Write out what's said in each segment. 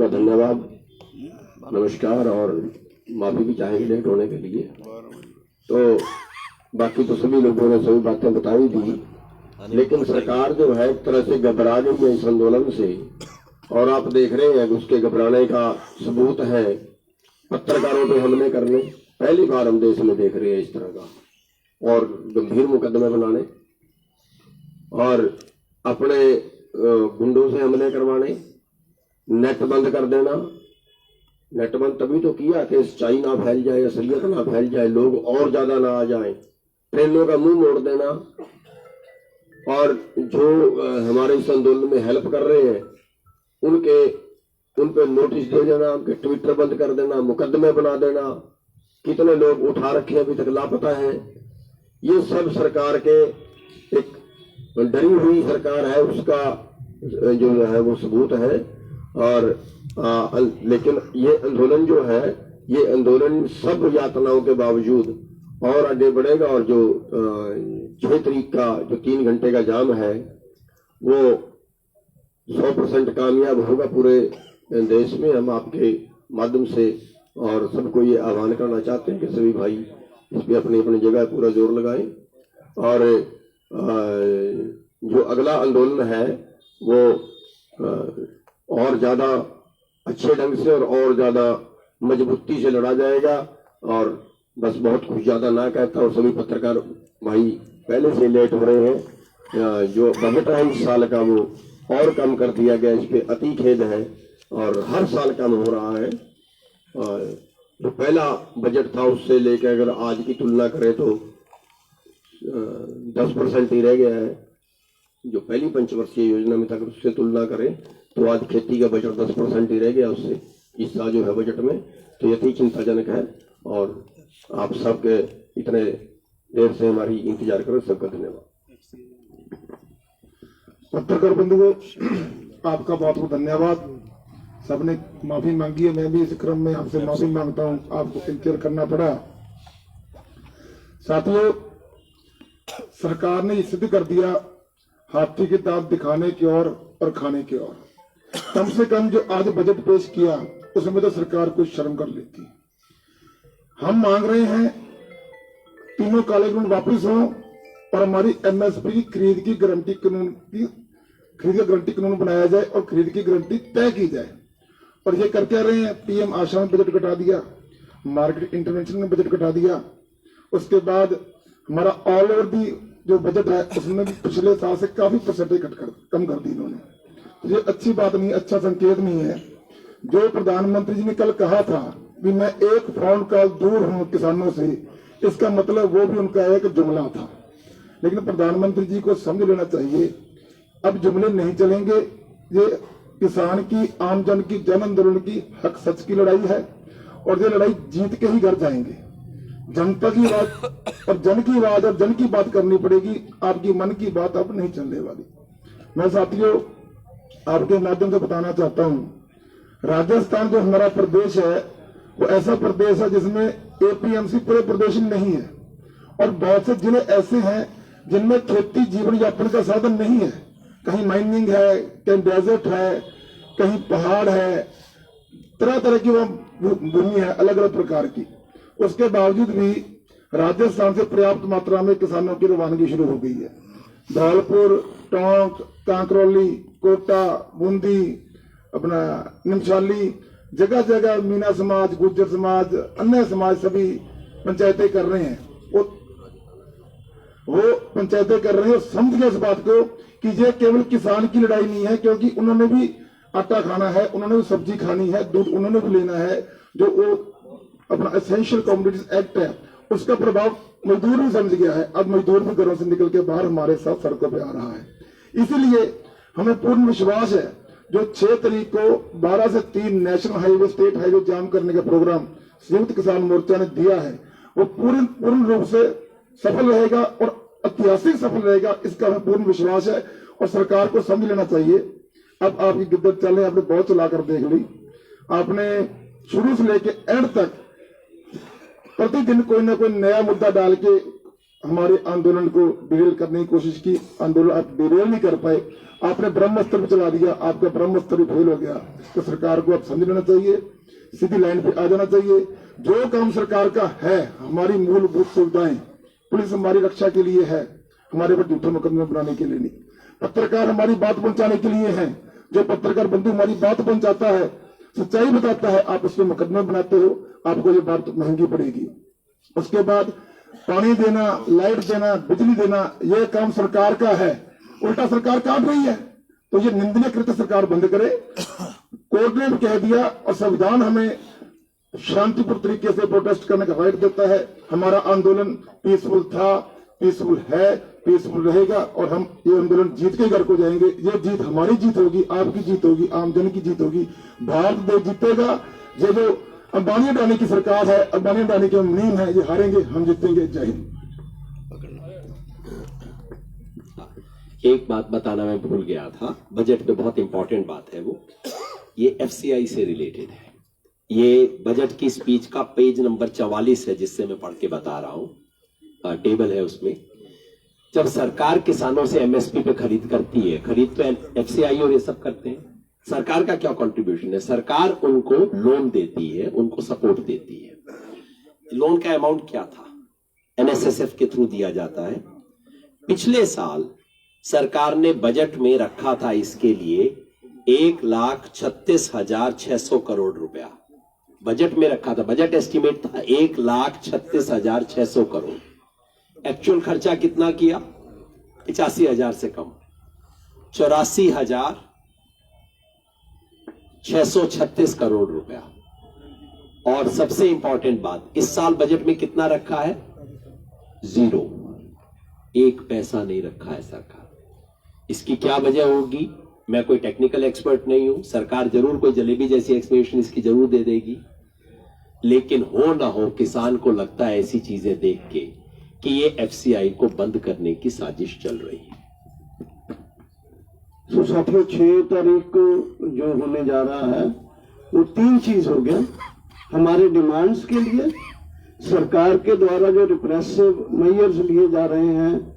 बहुत धन्यवाद, नमस्कार। और माफी भी चाहेंगे लेट होने के लिए। तो बाकी तो सभी लोगों ने सभी बातें बताई दी, लेकिन सरकार जो है एक तरह से घबरा गई है इस आंदोलन से, और आप देख रहे हैं उसके घबराने का सबूत है पत्रकारों पे हमले करने। पहली बार हम देश में देख रहे हैं इस तरह का, और गंभीर मुकदमे बनाने और अपने गुंडों से हमले करवाने, नेट बंद कर देना। नेट बंद तभी तो किया कि सच्चाई ना फैल जाए, असलियत ना फैल जाए, लोग और ज्यादा ना आ जाएं। ट्रेनों का मुंह मोड़ देना, और जो हमारे इस आंदोलन में हेल्प कर रहे हैं उन पे नोटिस दे देना, उनके ट्विटर बंद कर देना, मुकदमे बना देना। कितने लोग उठा रखे अभी तक लापता है। ये सब सरकार के एक डरी हुई सरकार है, उसका जो है वो सबूत है। और लेकिन ये आंदोलन जो है, ये आंदोलन सब यातनाओं के बावजूद और आगे बढ़ेगा। और जो 6 तारीख का जो 3 घंटे का जाम है वो 100% कामयाब होगा पूरे देश में। हम आपके माध्यम से और सबको ये आह्वान करना चाहते हैं कि सभी भाई इस पर अपनी अपनी जगह पूरा जोर लगाएं, और जो अगला आंदोलन है वो और ज्यादा अच्छे ढंग से और ज्यादा मजबूती से लड़ा जाएगा। और बस बहुत कुछ ज्यादा ना कहता, और सभी पत्रकार भाई पहले से लेट हो रहे हैं। जो बजट है इस साल का वो और कम कर दिया गया, इस पे अति खेद है, और हर साल कम हो रहा है। जो पहला बजट था उससे लेकर अगर आज की तुलना करें तो 10% ही रह गया है। जो पहली पंचवर्षीय योजना में था अगर उससे तुलना करें तो आज खेती का बजट 10% ही रह गया उससे इस साल जो है बजट में। तो यही चिंताजनक है, और आप सबके इतने देर से हमारी इंतजार करो, सबका धन्यवाद। पत्रकार बंधुओं, आपका बहुत बहुत धन्यवाद। सबने माफी मांगी है, मैं भी इस क्रम में आपसे माफी मांगता हूं, आपको इंतजार करना पड़ा। साथियों, सरकार ने सिद्ध कर दिया हाथी के दांत दिखाने की ओर और खाने की ओर। कम से कम जो आज बजट पेश किया उसमें तो सरकार कुछ शर्म कर लेती। हम मांग रहे हैं तीनों काले कानून वापिस हो, और हमारी एमएसपी की खरीद की गारंटी कानून की खरीद का गारंटी कानून बनाया जाए और खरीद की गारंटी तय की जाए। और ये कर क्या रहे हैं? पीएम आशा में बजट घटा दिया, मार्केट इंटरवेंशन में बजट घटा दिया, उसके बाद हमारा ऑल ओवर दी जो बजट है उसमें भी पिछले साल से काफी परसेंटेज कम कर दी इन्होंने। तो ये अच्छी बात नहीं, अच्छा संकेत नहीं है। जो प्रधानमंत्री जी ने कल कहा था कि मैं एक फोन कॉल दूर हूं किसानों से, इसका मतलब वो भी उनका एक जुमला था। लेकिन प्रधानमंत्री जी को समझ लेना चाहिए अब जुमले नहीं चलेंगे। ये किसान की, आम जन की, जन आंदोलन की हक सच की लड़ाई है, और ये लड़ाई जीत के ही घर जाएंगे। जनता की आवाज और जन की आवाज और जन की बात करनी पड़ेगी, आपकी मन की बात अब नहीं चलने वाली। मैं साथियों आपके माध्यम से बताना चाहता हूं, राजस्थान जो हमारा प्रदेश है वो ऐसा प्रदेश है जिसमें एपीएमसी पूरे प्रदेश में नहीं है, और बहुत से जिले ऐसे हैं जिनमें खेती जीवन यापन का साधन नहीं है। कहीं माइनिंग है, कहीं डेजर्ट है, कहीं पहाड़ है, तरह तरह की वह भूमि है अलग अलग प्रकार की। उसके बावजूद भी राजस्थान से पर्याप्त मात्रा में किसानों की रवानगी शुरू हो गई है। धौलपुर, टोंक, कांकरौली, कोटा, बूंदी, अपना निमशाली, जगह जगह मीना समाज, गुर्जर समाज, अन्य समाज सभी पंचायतें कर रहे हैं। वो पंचायतें कर रहे हैं, समझ गए इस बात को कि ये केवल किसान की लड़ाई नहीं है, क्योंकि उन्होंने भी आटा खाना है, उन्होंने भी सब्जी खानी है, दूध उन्होंने भी लेना है। जो वो अपना एसेंशियल कमोडिटीज एक्ट है उसका प्रभाव मजदूर भी समझ गया है। अब मजदूर भी घरों से निकल के बाहर हमारे साथ सड़कों पे आ रहा है। इसीलिए हमें पूर्ण विश्वास है जो 6 तारीख को 12 से 3 नेशनल हाईवे, स्टेट हाईवे जाम करने का प्रोग्राम संयुक्त किसान मोर्चा ने दिया है, वो पूर्ण रूप से सफल रहेगा और ऐतिहासिक सफल रहेगा, इसका हमें पूर्ण विश्वास है। और सरकार को समझ लेना चाहिए अब आपकी गिद्दत चले, आपने बहुत चलाकर देख ली। आपने शुरू से लेके एंड तक प्रतिदिन कोई ना कोई नया मुद्दा डाल के हमारे आंदोलन को डिरेल करने की कोशिश की, आंदोलन आप डिरेल नहीं कर पाए, आपने ब्रह्मास्त्र भी चला दिया, आपका ब्रह्मास्त्र भी फेल हो गया। तो सरकार को अब समझ लेना चाहिए, सीधी लाइन पे आ जाना चाहिए। जो काम सरकार का है, हमारी मूलभूत सुविधाएं, पुलिस हमारी रक्षा के लिए है, हमारे पर झूठे मुकदमे बनाने के लिए नहीं। पत्रकार हमारी बात पहुंचाने के लिए है, जो पत्रकार बंधु हमारी बात पहुंचाता है, सच्चाई बताता है, आप उसमें मुकदमे बनाते हो, आपको ये बात महंगी पड़ेगी। उसके बाद पानी देना, लाइट देना, बिजली देना, यह काम सरकार का है, उल्टा सरकार काट रही है। तो ये निंदनीय कृत्य सरकार बंद करे। कोर्ट ने भी कह दिया और संविधान हमें शांतिपूर्ण तरीके से प्रोटेस्ट करने का राइट देता है। हमारा आंदोलन पीसफुल था, पीसफुल है, पीसफुल रहेगा और हम ये आंदोलन जीत के घर को जाएंगे। ये जीत हमारी जीत होगी, आपकी जीत होगी, आम जन की जीत होगी, भारत देश जीतेगा। ये जो अंबानी अडानी की सरकार है, अंबानी अडानी के मुनीम है, ये हारेंगे, हम जीतेंगे। जय हिंद। एक बात बताना मैं भूल गया था, बजट पे बहुत इंपॉर्टेंट बात है, वो ये एफसीआई से रिलेटेड है। ये बजट की स्पीच का पेज नंबर 44 है, जिससे मैं पढ़ के बता रहा हूं, टेबल है उसमें। जब सरकार किसानों से एमएसपी पे खरीद करती है, खरीद तो एफसीआई और ये सब करते हैं, सरकार का क्या कंट्रीब्यूशन है? सरकार उनको लोन देती है, उनको सपोर्ट देती है। लोन का अमाउंट क्या था? एनएसएसएफ के थ्रू दिया जाता है। पिछले साल सरकार ने बजट में रखा था इसके लिए 1,36,600 करोड़ रुपया बजट में रखा था। बजट एस्टिमेट था 1,36,600 करोड़। एक्चुअल खर्चा कितना किया? 85,000 से कम, 84,636 करोड़ रुपया। और सबसे इंपॉर्टेंट बात, इस साल बजट में कितना रखा है? 0, 1 पैसा नहीं रखा है सरकार। इसकी क्या वजह होगी? मैं कोई टेक्निकल एक्सपर्ट नहीं हूं, सरकार जरूर कोई जलेबी जैसी एक्सप्लेनेशन इसकी जरूर दे देगी, लेकिन हो ना हो किसान को लगता है ऐसी चीजें देख के कि ये एफसीआई को बंद करने की साजिश चल रही है। तो साथियों 6 तारीख को जो होने जा रहा है वो 3 चीज हो गया। हमारे डिमांड्स के लिए सरकार के द्वारा जो रिप्रेसिव मेजर्स लिए जा रहे हैं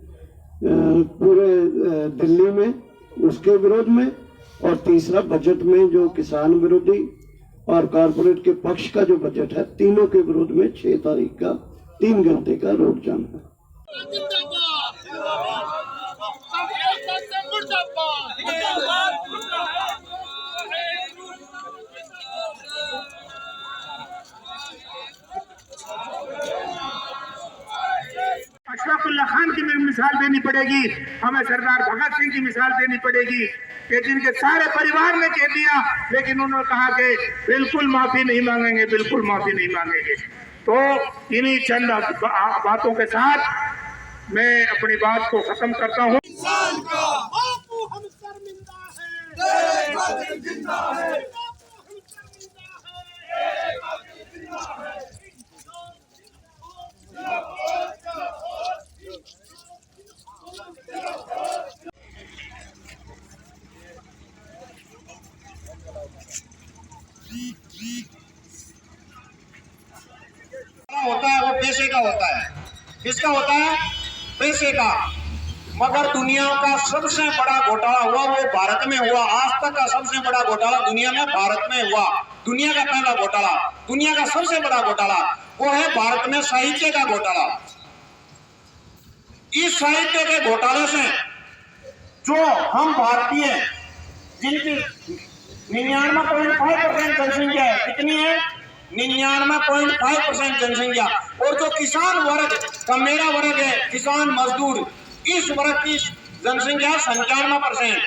पूरे दिल्ली में, उसके विरोध में, और तीसरा बजट में जो किसान विरोधी और कारपोरेट के पक्ष का जो बजट है, तीनों के विरोध में 6 तारीख का 3 घंटे का रोड जाम है। अशफाकुल्ला खान की मिसाल देनी पड़ेगी, हमें सरदार भगत सिंह की मिसाल देनी पड़ेगी कि जिनके सारे परिवार ने कह दिया, लेकिन उन्होंने कहा कि बिल्कुल माफी नहीं मांगेंगे, बिल्कुल माफी नहीं मांगेंगे। तो इन्हीं चंद बातों के साथ मैं अपनी बात को खत्म करता हूँ। होता है वो पैसे का होता है। किसका होता है? पैसे का। मगर दुनिया का सबसे बड़ा घोटाला हुआ वो भारत में हुआ। आज तक का सबसे बड़ा घोटाला दुनिया में भारत में हुआ। दुनिया का पहला घोटाला, दुनिया का सबसे बड़ा घोटाला वो है भारत में साहित्य का घोटाला। इस साहित्य के घोटाले से जो हम भारतीय जिनकी 99.5% जनसंख्या है, कितनी है? 99.5% जनसंख्या, और जो किसान वर्ग का मेरा वर्ग है, किसान मजदूर, इस वर्ग की जनसंख्या 97%।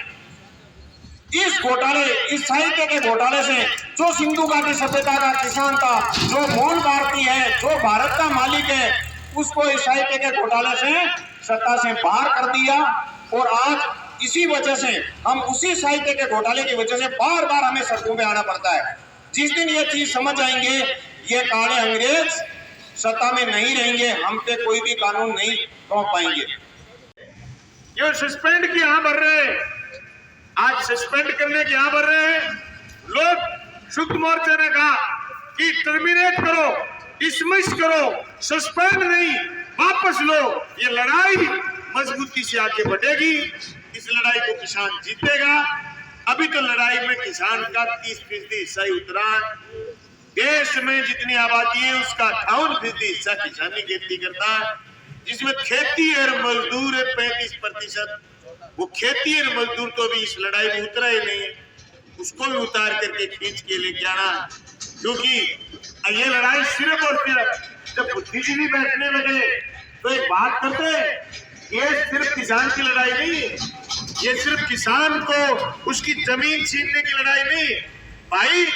इस घोटाले, इस साहित्य के घोटाले से जो सिंधु घाटी सभ्यता का किसान था, जो मूल भारतीय है, जो भारत का मालिक है, उसको इस साहित्य के घोटाले से सत्ता से बाहर कर दिया। और आज इसी वजह से हम उसी साहित्य के घोटाले की वजह से बार बार हमें सड़कों पे आना पड़ता है। जिस दिन ये चीज समझ आएंगे, ये काले अंग्रेज सत्ता में नहीं रहेंगे, हम पे कोई भी कानून नहीं थोप पाएंगे। ये सस्पेंड की यहाँ भर रहे हैं, आज सस्पेंड करने की यहाँ भर रहे हैं लोग। शुद्ध मोर्चा ने कहा कि टर्मिनेट करो, डिसमिस करो, सस्पेंड नहीं, वापस लो। ये लड़ाई मजबूती से आगे बढ़ेगी, इस लड़ाई को किसान जीतेगा। अभी तो लड़ाई में किसान का 30% हिस्सा ही उतरा। देश में जितनी आबादी है उसका 58% हिस्सा किसानी खेती करता है, जिसमें खेती और मजदूर है 35%। वो खेती और मजदूर तो भी इस लड़ाई में उतरा ही नहीं है, उसको भी उतार करके खींच के लेके आना। क्योंकि ये लड़ाई सिर्फ और सिर्फ जब बुद्धिजीवी बैठने लगे तो एक बात करते, ये सिर्फ किसान की लड़ाई नहीं, ये सिर्फ किसान को उसकी जमीन छीनने की लड़ाई नहीं भाई।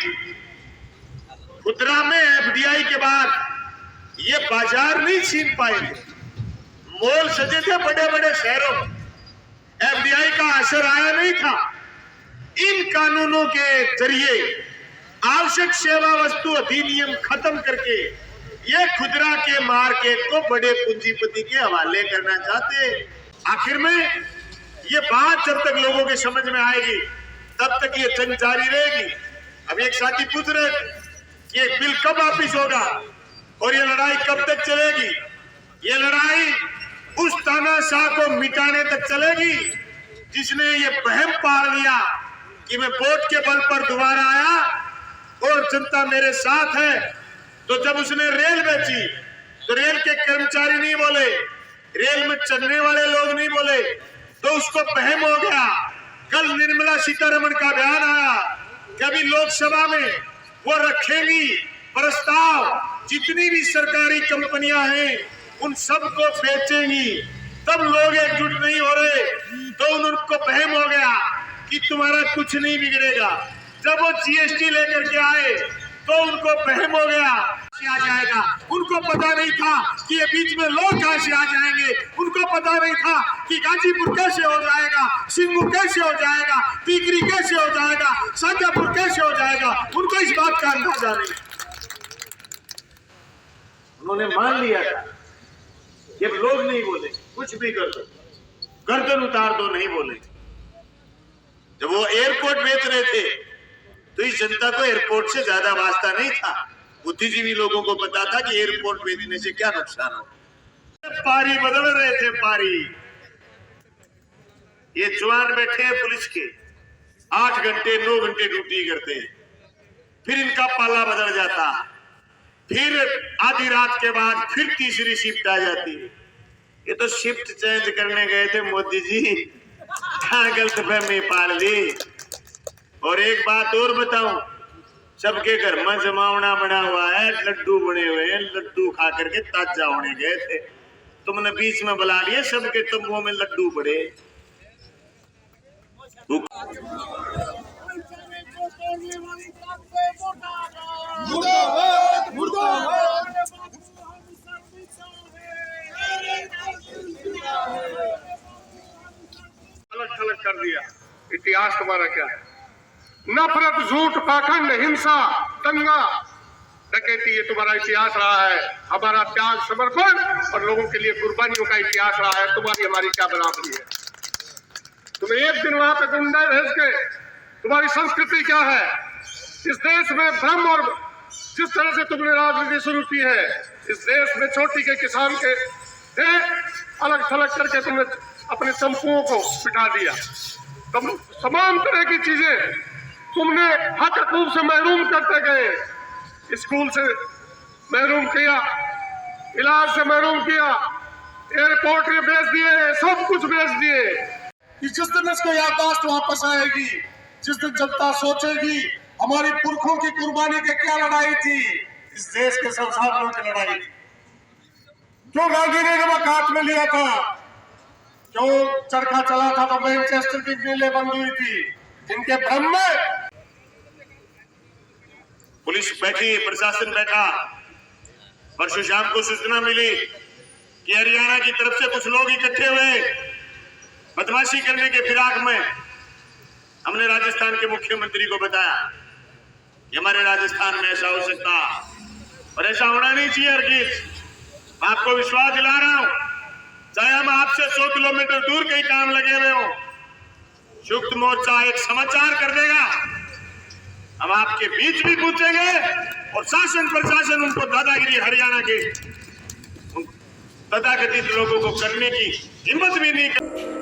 खुदरा में एफडीआई के बाद ये बाजार नहीं छीन पाएंगे। मॉल सजे थे बड़े बड़े शहरों में, एफडीआई का असर आया नहीं था। इन कानूनों के जरिए आवश्यक सेवा वस्तु अधिनियम खत्म करके ये खुदरा के मार्केट को बड़े पूंजीपति के हवाले करना चाहते। आखिर में ये बात जब तक लोगों के समझ में आएगी तब तक ये जंग जारी रहेगी। अब एक साथी पूछ रहे कि ये बिल कब वापिस होगा और ये लड़ाई कब तक चलेगी। ये लड़ाई उस तानाशाह को मिटाने तक चलेगी जिसने ये वहम पाल लिया कि मैं वोट के बल पर दोबारा आया और जनता मेरे साथ है। तो जब उसने रेल बेची तो रेल के कर्मचारी नहीं बोले, रेल में चलने वाले लोग नहीं बोले, तो उसको वहम हो गया। कल निर्मला सीतारमण का बयान आया कि अभी लोकसभा में वो रखेंगी प्रस्ताव, जितनी भी सरकारी कंपनियां हैं उन सबको बेचेंगी। तब लोग एकजुट नहीं हो रहे तो उनको वहम हो गया कि तुम्हारा कुछ नहीं बिगड़ेगा। जब वो जीएसटी लेकर के आए तो उनको वहम हो गया आ जाएगा। उनको पता नहीं था कि ये बीच में लोग कहां से आ जाएंगे, उनको पता नहीं था कि गाजीपुर कैसे हो जाएगा, सिंगू कैसे हो जाएगा, टीकरी कैसे हो जाएगा, शाजापुर कैसे हो जाएगा। उनको इस बात का अंदाजा नहीं। उन्होंने मान लिया था ये लोग नहीं बोले, कुछ भी कर दो, गर्दन उतार दो, नहीं बोले। जब वो एयरपोर्ट बेच रहे थे तो इस जनता को एयरपोर्ट से ज्यादा वास्ता नहीं था। बुद्धिजीवी लोगों को पता था कि एयरपोर्ट बेचने से क्या नुकसान हो। पारी बदल रहे थे, पारी। ये जवान बैठे हैं पुलिस के, 8 घंटे 9 घंटे ड्यूटी करते हैं, फिर इनका पाला बदल जाता, फिर आधी रात के बाद फिर तीसरी शिफ्ट आ जाती। ये तो शिफ्ट चेंज करने गए थे मोदी जी, कहां गलतफहमी पाल ली। और एक बात और बताऊं, सबके घर में जमावना बना हुआ है, लड्डू बने हुए हैं, लड्डू खा करके ताजा होने गए थे, तुमने बीच में बुला लिए, सबके तंबुओं में लड्डू पड़े। अलग थलग कर दिया। इतिहास तुम्हारा क्या है? नफरत, झूठ, पाखंड, हिंसा, दंगा, डकैती, ये तुम्हारा इतिहास रहा है। हमारा त्याग, समर्पण और लोगों के लिए कुर्बानियों का इतिहास रहा है। तुम्हारी हमारी क्या बराबरी है? तुम्हें एक दिन वहां पे गुंडा भेज के, तुम्हारी संस्कृति क्या है? इस देश में भ्रम और जिस तरह से तुमने राजनीति शुरू की है, इस देश में चोटी के किसान के अलग थलग करके तुमने अपने चंपुओं को बिठा दिया। तमाम तरह की चीजें तुमने हक हकूक से महरूम करते गए। स्कूल से महरूम किया, इलाज से महरूम किया, एयरपोर्ट में बेच दिए, सब कुछ बेच दिए। जिस दिन इसको याददाश्त वापस आएगी, जिस दिन जनता सोचेगी हमारी पुरखों की कुर्बानी की क्या लड़ाई थी, इस देश के संसाधनों की लड़ाई थी। क्यों गांधी ने नमक हाथ में लिया था, क्यों चरखा चला था तो मैनचेस्टर की मिलें बंद हुई थी। इनके भ्रम में पुलिस बैठी, प्रशासन बैठा। परसों शाम को सूचना मिली कि हरियाणा की तरफ से कुछ लोग इकट्ठे हुए बदमाशी करने के फिराक में। हमने राजस्थान के मुख्यमंत्री को बताया कि हमारे राजस्थान में ऐसा हो सकता और ऐसा होना नहीं चाहिए। हरगिज मैं आपको विश्वास दिला रहा हूं, चाहे हम आपसे 100 किलोमीटर दूर कहीं काम लगे हुए हो, संयुक्त मोर्चा एक समाचार कर देगा, हम आपके बीच भी पूछेंगे और शासन प्रशासन उनको दादागिरी हरियाणा के तथाकथित लोगों को करने की हिम्मत भी नहीं कर